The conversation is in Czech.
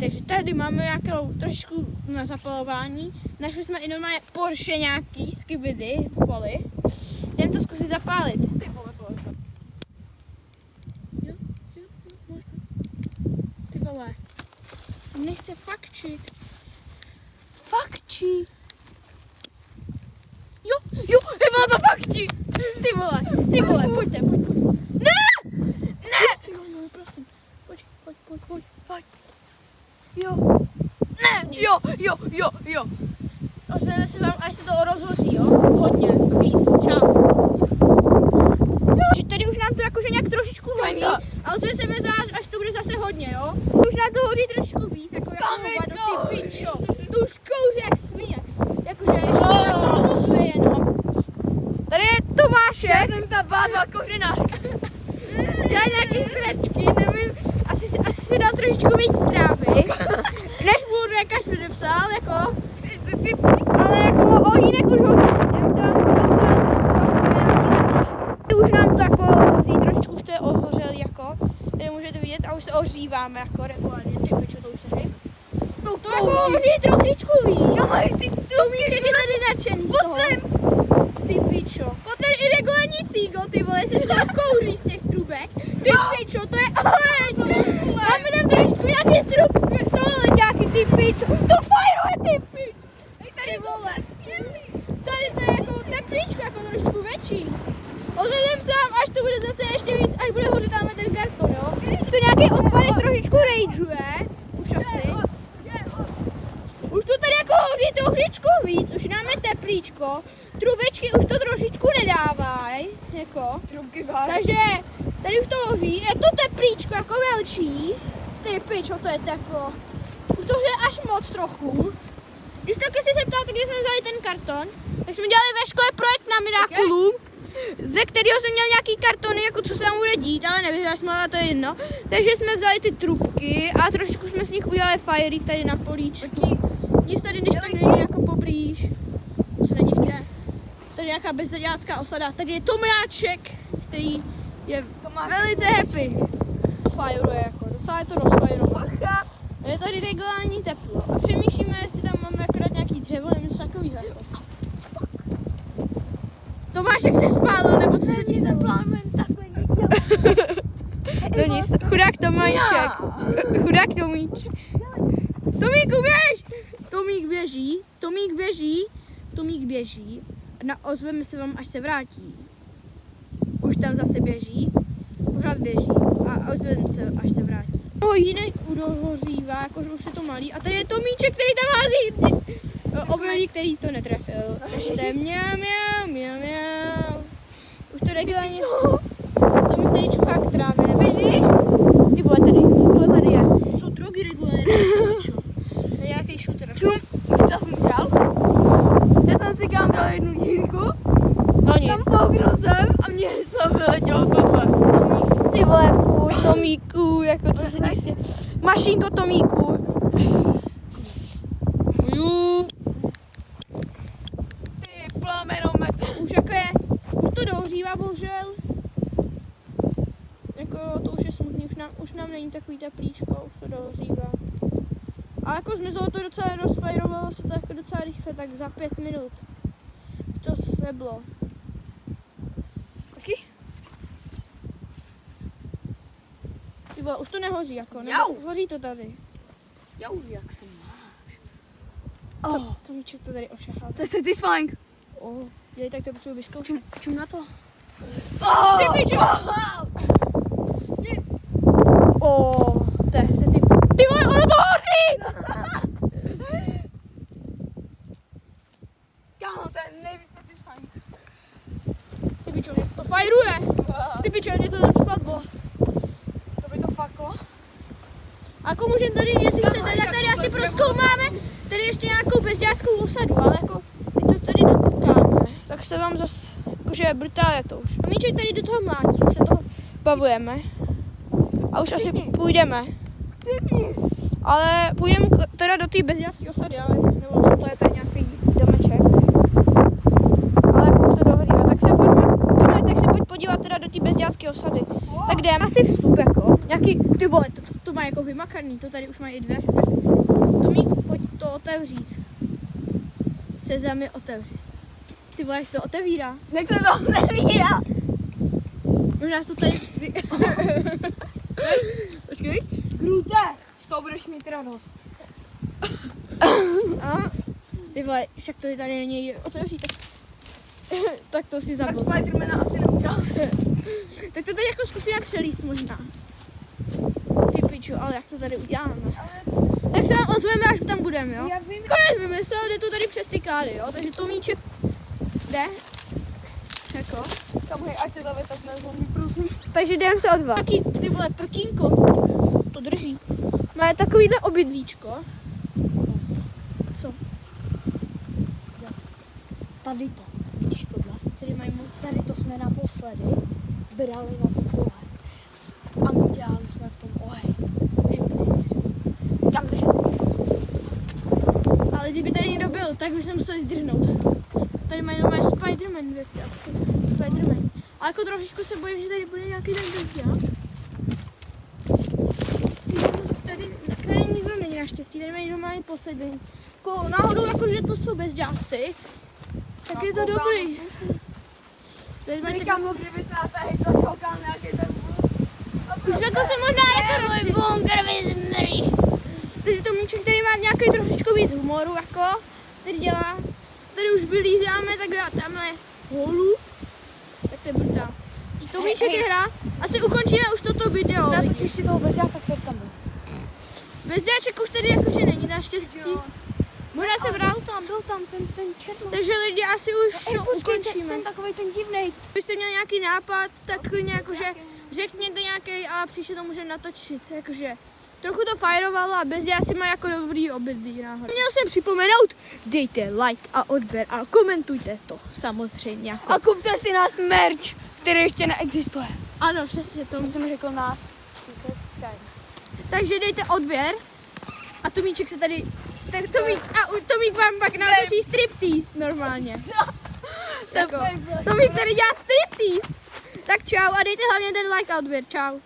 takže tady máme nějakou trošku na zapalování. Našli jsme i normálně Porsche nějaký skibidy v poli. Jdeme to zkusit zapálit. Ty vole. Nechce fakčit. Fakčí. Jo, ty vole, to fakčí. Ty vole, pojďte. Ne! No, prosím. Pojď. Jo. Ne, jo. Ozveme se vám, až se to rozhoří, jo? Hodně, víc, čau. Že tady už nám to jakože nějak trošičku hoří, ale ozveme se mi až to bude zase hodně, jo? Už nám to hoří trošičku víc, jako hovado, ty pičo. To už kouří jak svině. Jakože ještě se jako rozhozuje jenom. Tady je Tomášek. Já jsem ta bába kořenářka. Dělá nějaký sračky, nevím, asi si dal trošičku víc trávy, než mu Rekaš předepsal, jako, ale jako ohýnek už hoří, už nám to jako hoří, trošičku už to je ohořelý, jako, tady můžete vidět a už se ohříváme, jako, regulárně, ty pičo, to už se hej. To jako hoří trošičku víc. Tomíček je tady nadšený z toho. Ty pičo. Potom i regulární cígo, ty vole, se z toho kouří z těch trubek. Ty pičo, to je oheň. Máme tam trošku nějaký trubky, tohle nějaký, ty pičo. To fajruje, ty pičo. Tady vole. Tady to je jako teplíčko, jako trošku větší. Odvedem sám, až to bude zase ještě víc, až bude hořet tamhle ten karton, jo. To nějaký odpadek trošičku rageuje. Už asi. Už to tady jako hoří trošičku víc, už nám je teplíčko, trubečky už to trošičku nedávají, jako. Takže tady už to hoří, je to teplíčko jako velčí, ty pičo, to je teplo. Už to je až moc trochu. Když tak si se ptáte, kde jsme vzali ten karton, tak jsme dělali ve škole projekt na Miraculum, ze kterého jsme měli nějaký kartony, jako co se tam bude dít, ale nevyhráli jsme, ale to je jedno. Takže jsme vzali ty trubky a trošičku jsme z nich udělali fajerík tady na políčku. Nic tady než tak není jako poblíž. Se nedivte. Tady je nějaká bezdělácká osada. Tady je Tomáček, který je velice happy. Fajruje jako, docela je to rozfajrovat. Je tady regulární teplo. A přemýšlíme, jestli tam máme akorát nějaký dřevo nebo něco takového. Tomášek se spálil, nebo co se ti stalo? No nic, chudák Tomáček. Chudák Tomíček. Tomíku, běž! Tomík běží. Ozveme se vám, až se vrátí. Už tam zase běží. Pořád běží. A ozveme se, až se vrátí. Jiný udohořívá, jakože už je to malý. A tady je Tomíček, který tam hází obrolí, který to netrefil. Takže to je mňau. Už to regulárně. Tomík tady čuchá k trávě, nevidíš? Ty vole, tady je. Jsou drogy regulárně. Tady je nějaký šutr. Co jsem dělal? Já jsem si kam dal jednu dírku. No nic. Tam pouknul jsem a mě se vyletělo tohle. Ty vole, fuj, Tomíku, jako co se ti stě... Mašínko Tomíku. Ty plamenomet. Už jako je, už to dohřívá, bohužel. Jako to už je smutný, už nám není takový teplíčko, už to dohřívá. A jako zmizelo to docela, rozfajrovalo se to jako docela rychle, tak za 5 minut. Už to seblo. Počkej. Ty vole, už to nehoří jako, ne? Hoří to tady. Jau, jak se máš? Tomíček to tady ošahal. To je satisfying. Jej, tak to potřebuji vyzkoušet. Čum na to. Ty piče! Ty vole, ono to hoří! Kámo, to je nejvíc satisfying. Ty pičo, mě to fajruje. Ty pičo, mě to tam spadlo. To by to faklo. A jako můžeme tady, jestli chcete, tak tady asi prozkoumáme tady ještě nějakou bezděláckou osadu, ale jako my to tady dokoukáme. Tak se vám zase, jakože brutálně to už. Míček tady do toho mlátí, už se toho bavujeme. A už asi půjdeme. Ale půjdeme teda do té bezdělácké osady, ale nebo co to je tady nějaký domeček. Ale jako už to dohoří, tak se pojď podívat teda do té bezdělácké osady. Tak jdeme asi vstup jako. Jaký, ty vole, to má jako vymakaný, to tady už mají i dveře. Tak Tomík, pojď to otevřít. Sezami, otevři se. Ty vole, jak se to otevírá. Jak se to otevírá? Možná to tady... Počkej. Grute, z toho budeš mít radost. A ty vole, však to tady není, otevříte. Tak to si Tak zabil. Spidermana asi neudělal. Tak to tady jako zkusíme přelíst možná. Ty piču, ale jak to tady uděláme? Tak se vám ozveme, až tam budeme, jo? Já vím. Konec vymyslel, jde to tady přes ty kády, jo? Takže Tomíček jde. Jako. Tam hej, ať se to vytakne z hlavní, prosím. Takže jdeme se odvat. Taký, ty vole, prkínko. To drží. Má takovýhle obydlíčko. Co? Tady to, vidíš tohle? Tady mají moc. Tady to jsme naposledy brali na ten pohled. A my dělali jsme v tom oheň. Tam, kde je to. Ale kdyby tady někdo byl, tak bychom museli zdrhnout. Tady mají normálně Spiderman věci, asi. Spiderman. Ale jako trošičku se bojím, že tady bude nějaký ten bezďák. Tady nikdo není naštěstí, tady mají normálně posedlení. Jako náhodou, jakože to jsou bezďáci, tak je to dobrý. Tady mají Říkám, no, kdyby se na té hejtla koukal nějaký ten už jako se možná jako můj bunkr vyzmrý. Takže Tomíček tady má nějaký trošičku víc humoru, jako, tady dělá. Tady už vylízáme takhle tamhle holu. Tak to je brutál. Tomíček je hra. Asi ukončíme už toto video. Natočíš si toho bezjáka, který tam byl. Bezděček už tady jakože není naštěstí. Možná se vrát. Byl tam ten černý. Takže lidi asi už to ukončíme. Ten takovej ten divnej. Kdybyste měli nějaký nápad, tak klidně jakože řekněte nějaký a příště to můžeme natočit. Jakože trochu to fajrovalo a bez si má jako dobrý obydlí náhodou. Měl jsem připomenout, dejte like a odběr a komentujte to samozřejmě. Jako. A kupte si nás merch, který ještě neexistuje. Ano, přesně to. To jsem řekl nás. Takže dejte odběr a Tomíček se tady... Tak Tomík vám pak natočí striptease normálně. Tomík tady dělá striptease. Tak čau a dejte hlavně ten like a odběr. Čau.